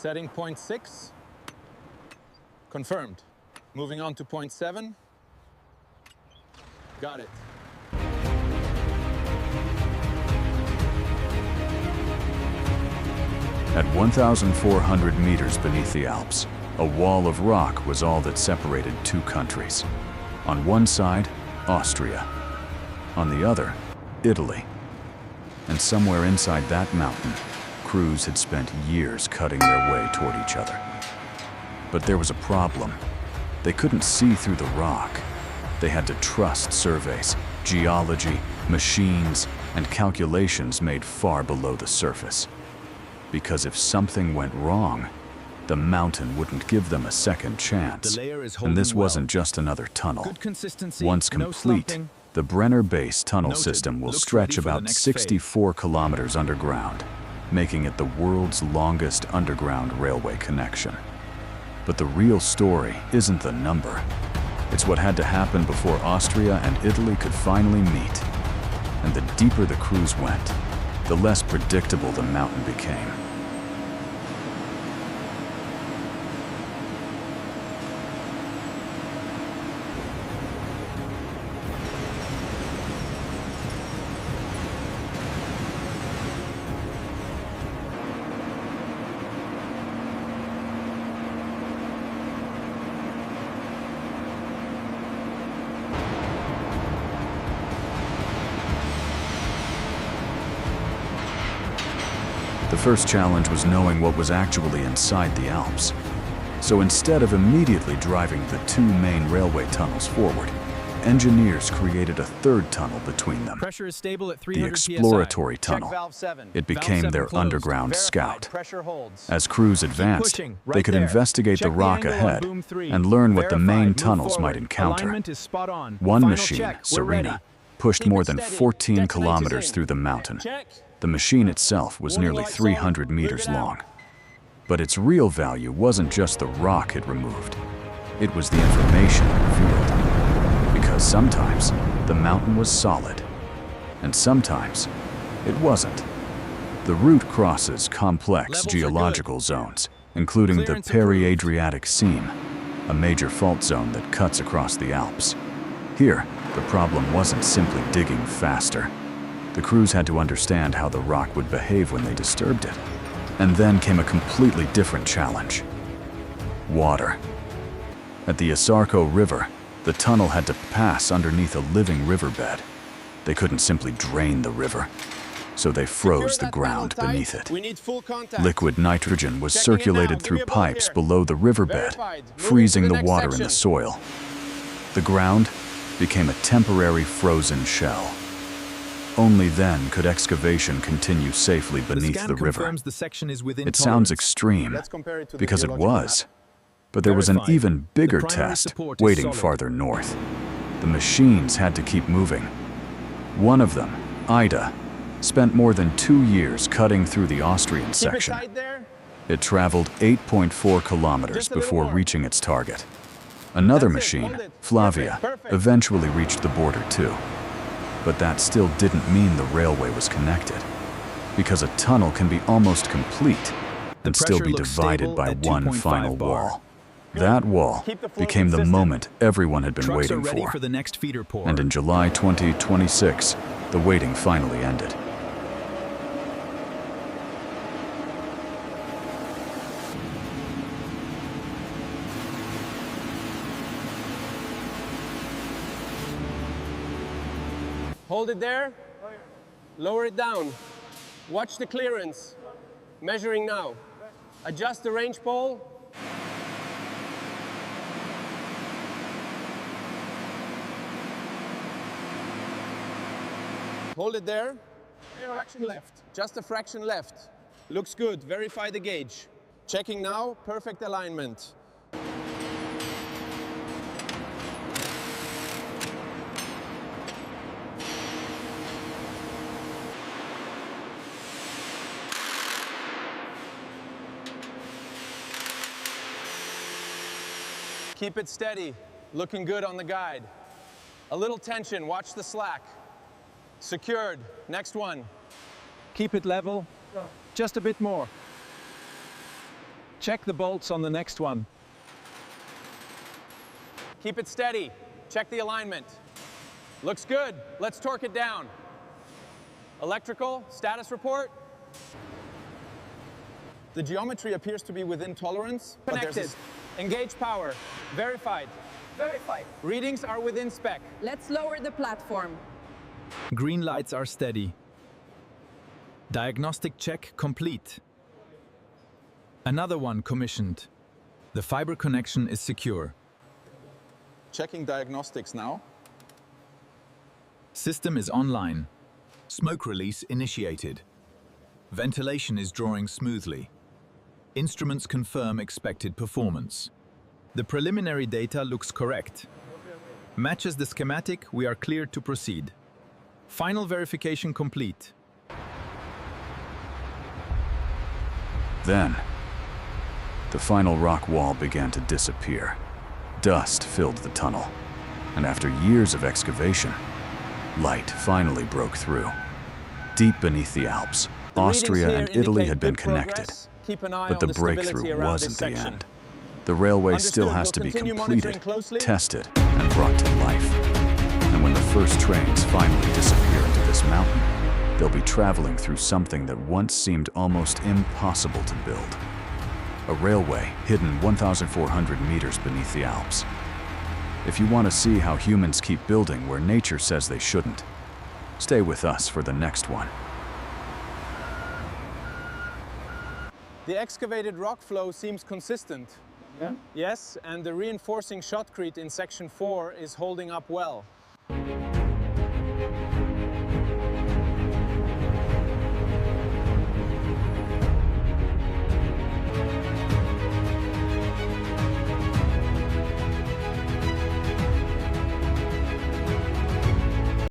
Setting point 6. Confirmed. Moving on to point 7. Got it. At 1,400 meters beneath the Alps, a wall of rock was all that separated two countries. On one side, Austria. On the other, Italy. And somewhere inside that mountain, crews had spent years cutting their way toward each other. But there was a problem. They couldn't see through the rock. They had to trust surveys, geology, machines, and calculations made far below the surface. Because if something went wrong, the mountain wouldn't give them a second chance. And this wasn't just another tunnel. Once complete, the Brenner Base Tunnel system will stretch about 64 kilometers underground, making it the world's longest underground railway connection. But the real story isn't the number. It's what had to happen before Austria and Italy could finally meet. And the deeper the cruise went, the less predictable the mountain became. The first challenge was knowing what was actually inside the Alps. So instead of immediately driving the two main railway tunnels forward, engineers created a third tunnel between them. Pressure is stable at 300 The exploratory tunnel. valve 7. It became their closed. underground Verified. scout. Pressure holds. As crews advanced, pushing, right they could there. investigate Check the rock angle on ahead boom 3. and learn what the Verified. main Move tunnels forward. might encounter. Alignment is spot on. One Final machine, check. We're Serena, ready. pushed Keep more it than steady. 14 Detonators kilometers in. through the mountain. Check. The machine itself was Warning nearly lights on. 300 meters Move it out. long. But its real value wasn't just the rock it removed. It was the information it revealed. Because sometimes the mountain was solid, and sometimes it wasn't. The route crosses complex Levels are geological zones, including the Clearance approved. Peri-Adriatic Seam, a major fault zone that cuts across the Alps. Here, the problem wasn't simply digging faster. The crews had to understand how the rock would behave when they disturbed it. And then came a completely different challenge. Water. At the Isarco River, the tunnel had to pass underneath a living riverbed. They couldn't simply drain the river, so they froze the ground beneath it. We need full contact. Liquid nitrogen was Checking it circulated now. through Give me a ball pipes here. below the riverbed, Verified. Moving freezing to the the next water in section. the soil. The ground became a temporary frozen shell. Only then could excavation continue safely beneath the river. The section is within It sounds extreme, Let's compare it to the because it geological was. But there was an Verified. even bigger The primary test support is waiting solid. farther north. The machines had to keep moving. One of them, Ida, spent more than 2 years cutting through the Austrian Keep it section. tight there. It traveled 8.4 kilometers Just a little before more. reaching its target. Another That's it, machine, hold it. Flavia, Perfect. eventually reached the border too. But that still didn't mean the railway was connected, because a tunnel can be almost complete and still pressure be looks divided stable by at one 2.5 final bar. wall. That wall Keep the flow became the consistent. moment everyone had been Trucks are waiting ready for. for the next feeder pour. And in July 2026, the waiting finally ended. Hold it there. Lower it down. Watch the clearance. Measuring now. Adjust the range pole. Hold it there. Fraction left. Just a fraction left. Looks good. Verify the gauge. Checking now. Perfect alignment. Keep it steady. Looking good on the guide. A little tension. Watch the slack. Secured. Next one. Keep it level. Just a bit more. Check the bolts on the next one. Keep it steady. Check the alignment. Looks good. Let's torque it down. Electrical, status report. The geometry appears to be within tolerance. but there's Connected. Engage power. Verified. Verified. Readings are within spec. Let's lower the platform. Green lights are steady. Diagnostic check complete. Another one commissioned. The fiber connection is secure. Checking diagnostics now. System is online. Smoke release initiated. Ventilation is drawing smoothly. Instruments confirm expected performance. The preliminary data looks correct. Matches the schematic, we are cleared to proceed. Final verification complete. Then, the final rock wall began to disappear. Dust filled the tunnel, and after years of excavation, light finally broke through. Deep beneath the Alps, Austria and Italy had been connected, but the breakthrough wasn't the end. The railway still has to be completed, tested, and brought to life. And when the first trains finally disappear into this mountain, they'll be traveling through something that once seemed almost impossible to build. A railway hidden 1,400 meters beneath the Alps. If you want to see how humans keep building where nature says they shouldn't, stay with us for the next one. The excavated rock flow seems consistent. Yeah. Yes, and the reinforcing shotcrete in section 4 is holding up well.